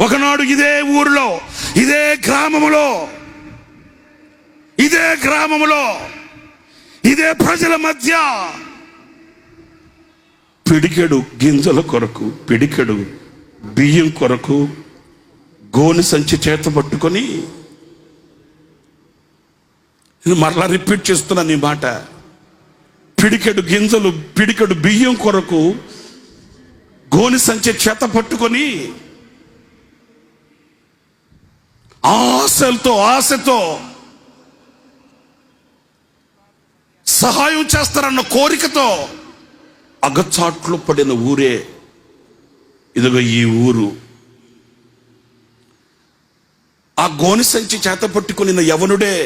ఒకనాడు ఇదే ఊరిలో, ఇదే గ్రామములో, ఇదే ప్రజల మధ్య పిడికెడు గింజల కొరకు, పిడికెడు బియ్యం కొరకు గోని సంచి చేత పట్టుకొని, నేను మరలా రిపీట్ చేస్తున్నాను ఈ మాట, పిడికెడు గింజలు, పిడికెడు బియ్యం కొరకు గోని సంచి చేత పట్టుకొని ఆశతో సహాయం చేస్తారన్న కోరికతో అగచాట్లు పడిన ఊరే ఇదిగో ఈ ఊరు. ఆ గోని సంచి చేత పట్టుకుని యవనుడే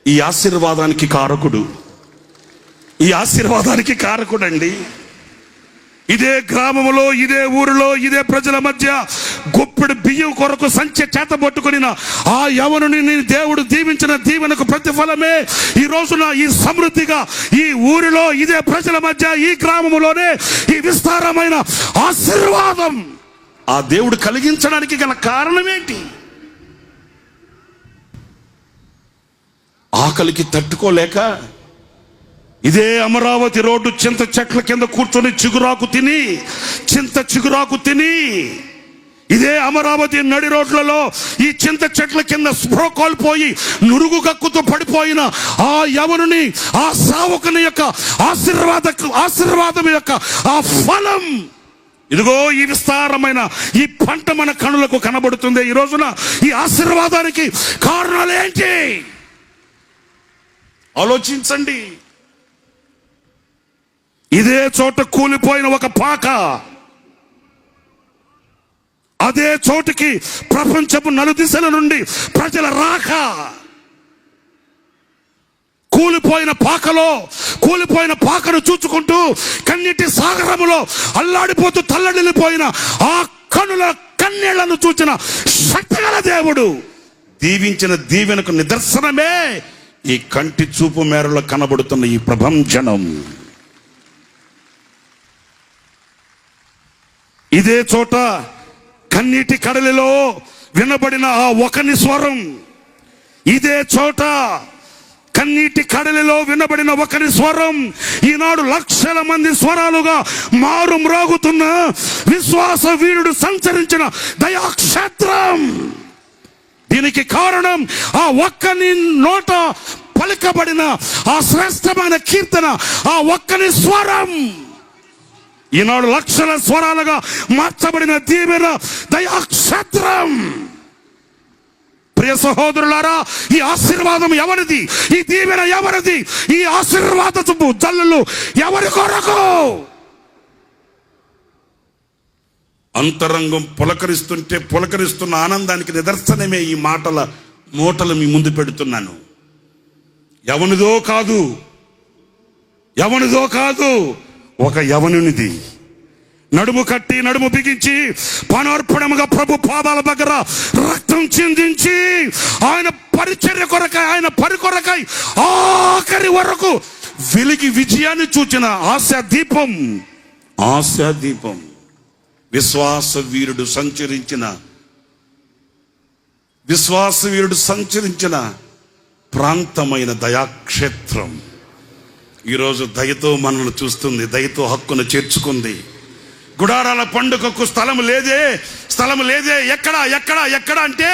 ఈ ఆశీర్వాదానికి కారకుడు అండి. ఇదే గ్రామంలో, ఇదే ఊరిలో, ఇదే ప్రజల మధ్య గుప్పెడు బియ్యం కొరకు సంచి చేత పట్టుకుని ఆ యవనుని దేవుడు దీవించిన దీవెనకు ప్రతిఫలమే ఈ రోజున ఈ సమృద్ధిగా ఈ ఊరిలో, ఇదే ప్రజల మధ్య, ఈ గ్రామంలోనే ఈ విస్తారమైన ఆశీర్వాదం ఆ దేవుడు కలిగించడానికి గల కారణం ఏంటి? ఆకలికి తట్టుకోలేక ఇదే అమరావతి రోడ్డు చింత చెట్ల కింద కూర్చొని చింత చిగురాకు తిని ఇదే అమరావతి నడి రోడ్లలో ఈ చింత చెట్ల కింద స్పృహ కోల్పోయి నురుగు గక్కుతూ పడిపోయిన ఆ యవనుని, ఆ సేవకుని యొక్క ఆశీర్వాదం యొక్క ఆ ఫలం ఇదిగో ఈ విస్తారమైన ఈ పంట మన కనులకు కనబడుతుంది. ఈ రోజున ఈ ఆశీర్వాదానికి కారణాలు ఏంటి ఆలోచించండి. ఇదే చోట కూలిపోయిన ఒక పాక అదే చోటుకి ప్రపంచపు నలుదిశల నుండి ప్రజల రాక, కూలిపోయిన పాకను చూచుకుంటూ కన్నీటి సాగరములో అల్లాడిపోతూ తల్లడిల్లిపోయిన ఆ కన్నీళ్లను చూచిన శక్తిగల దేవుడు దీవించిన దీవెనకు నిదర్శనమే ఈ కంటి చూపు మేరలో కనబడుతున్న ఈ ప్రభంజనం. ఇదే చోట కన్నీటి కడలిలో వినబడిన ఆ ఒకని స్వరం, ఇదే చోట కన్నీటి కడలిలో వినబడిన ఒకరి స్వరం ఈనాడు లక్షల మంది స్వరాలుగా మారు మ్రోగుతున్న విశ్వాస వీరుడు సంచరించిన దయాక్షేత్రం. దీనికి కారణం ఆ ఒక్కని నోట పలుకబడిన ఆ శ్రేష్టమైన కీర్తన, ఆ ఒక్కని స్వరం. ఈనాడు లక్షల స్వరాలుగా మార్చబడిన దీవెన దయాక్షేత్రం. ప్రియ సహోదరులారా, ఈ ఆశీర్వాదం ఎవరిది? ఈ దీవెన ఎవరిది? ఈ ఆశీర్వాదపు జల్లులు ఎవరి కొరకు? అంతరంగం పులకరిస్తున్న ఆనందానికి నిదర్శనమే ఈ మూటలు మీ ముందు పెడుతున్నాను. ఎవనిదో కాదు, ఒక యవనునిది. నడుము కట్టి, నడుము బిగించి, పానార్పణముగా ప్రభు పాదాల దగ్గర రక్తం చిందించి ఆయన పరిచర్య కొరకై, ఆయన పరి కొరకై ఆఖరి వరకు వెలిగి విజయాన్ని చూచిన ఆశాదీపం విశ్వాస వీరుడు సంచరించిన ప్రాంతమైన దయాక్షేత్రం ఈరోజు దయతో మనల్ని చూస్తుంది, దయతో హక్కును చేర్చుకుంది. గుడారాల పండుగకు స్థలం లేదే ఎక్కడ అంటే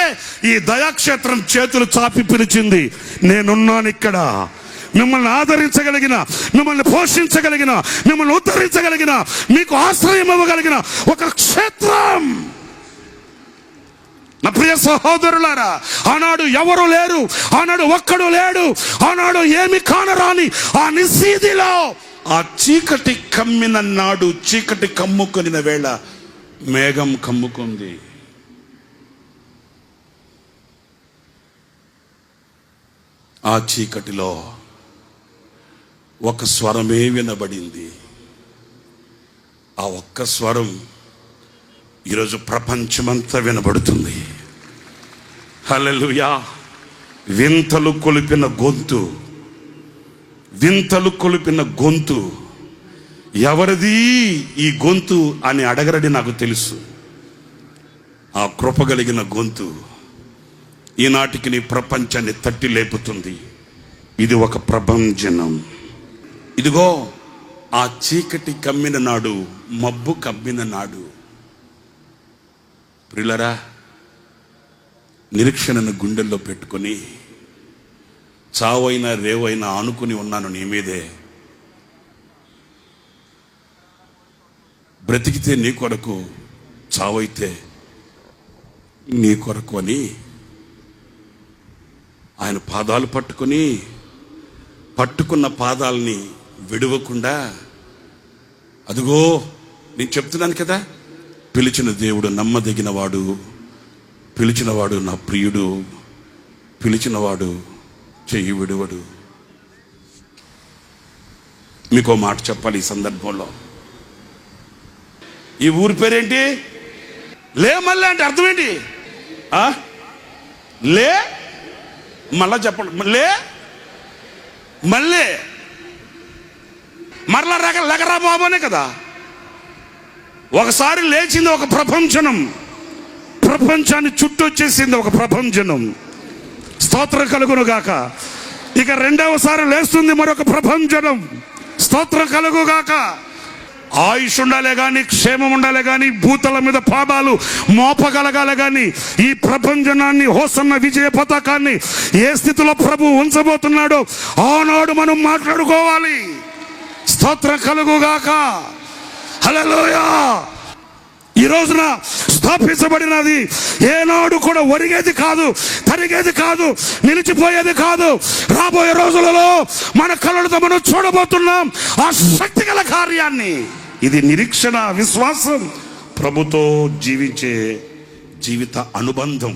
ఈ దయాక్షేత్రం చేతులు చాపి పిలిచింది. నేనున్నాను ఇక్కడ, మిమ్మల్ని ఆదరించగలిగిన, మిమ్మల్ని పోషించగలిగిన, మిమ్మల్ని ఉద్ధరించగలిగిన, మీకు ఆశ్రయం ఇవ్వగలిగిన ఒక క్షేత్రం. నా ప్రియ సహోదరులారా, ఆనాడు ఎవరు లేరు, ఆనాడు ఒక్కడు లేడు, ఆనాడు ఏమి కానరాని ఆ నిశీదిలో ఆ చీకటి కమ్మిన నాడు, చీకటి కమ్ముకొనిన వేళ మేఘం కమ్ముకుంది. ఆ చీకటిలో ఒక స్వరమే వినబడింది. ఆ ఒక్క స్వరం ఈరోజు ప్రపంచమంతా వినబడుతుంది. హల్లెలూయా. వింతలు కొలిపిన గొంతు. ఎవరిది ఈ గొంతు అని అడగరని నాకు తెలుసు. ఆ కృప కలిగిన గొంతు ఈనాటికి నీ ప్రపంచాన్ని తట్టి లేపుతుంది. ఇది ఒక ప్రభంజనం. ఇదిగో ఆ చీకటి కమ్మిన నాడు, మబ్బు కమ్మిన నాడు, ప్రియులరా, నిరీక్షణను గుండెల్లో పెట్టుకొని చావైనా రేవైనా ఆనుకుని ఉన్నాను నీ మీదే. బ్రతికితే నీ కొరకు, చావైతే నీ కొరకు అని ఆయన పాదాలు పట్టుకున్న పాదాలని విడవకుండా, అదిగో నేను చెప్తున్నాను కదా, పిలిచిన దేవుడు నమ్మదగినవాడు, పిలిచినవాడు నా ప్రియుడు, పిలిచినవాడు చెయ్యి విడువడు. మీకో మాట చెప్పాలి ఈ సందర్భంలో. ఈ ఊరి పేరేంటి? లే మళ్ళీ అంటే అర్థం ఏంటి? లే మళ్ళా చెప్పండి. లే మళ్ళీ మరలా లగరా బాబు అనే కదా. ఒకసారి లేచింది ఒక ప్రభంజనం, ప్రపంచాన్ని చుట్టొచ్చేసింది ఒక ప్రభంజనం. స్తోత్రం కలుగును గాక. ఇక రెండవసారి లేస్తుంది మరొక ప్రభంజనం. స్తోత్రం కలుగు గాక. ఆయుష్ ఉండాలే గాని, క్షేమం ఉండాలే గాని, భూతల మీద పాదాలు మోపగలగాలి గాని, ఈ ప్రభంజనాన్ని, హోసన్న విజయ పతాకాన్ని ఏ స్థితిలో ప్రభు ఉంచబోతున్నాడో ఆనాడు మనం మాట్లాడుకోవాలి. స్తోత్రం కలుగుగాక. హల్లెలూయా. ఈ రోజున స్థాపించబడినది ఏనాడు కూడా ఒరిగేది కాదు, తరిగేది కాదు, నిలిచిపోయేది కాదు. రాబోయే రోజులలో మన కళ్ళతో మనం చూడబోతున్నాం ఆ శక్తిగల కార్యాన్ని. ఇది నిరీక్షణ, విశ్వాసం, ప్రభుతో జీవించే జీవిత అనుబంధం.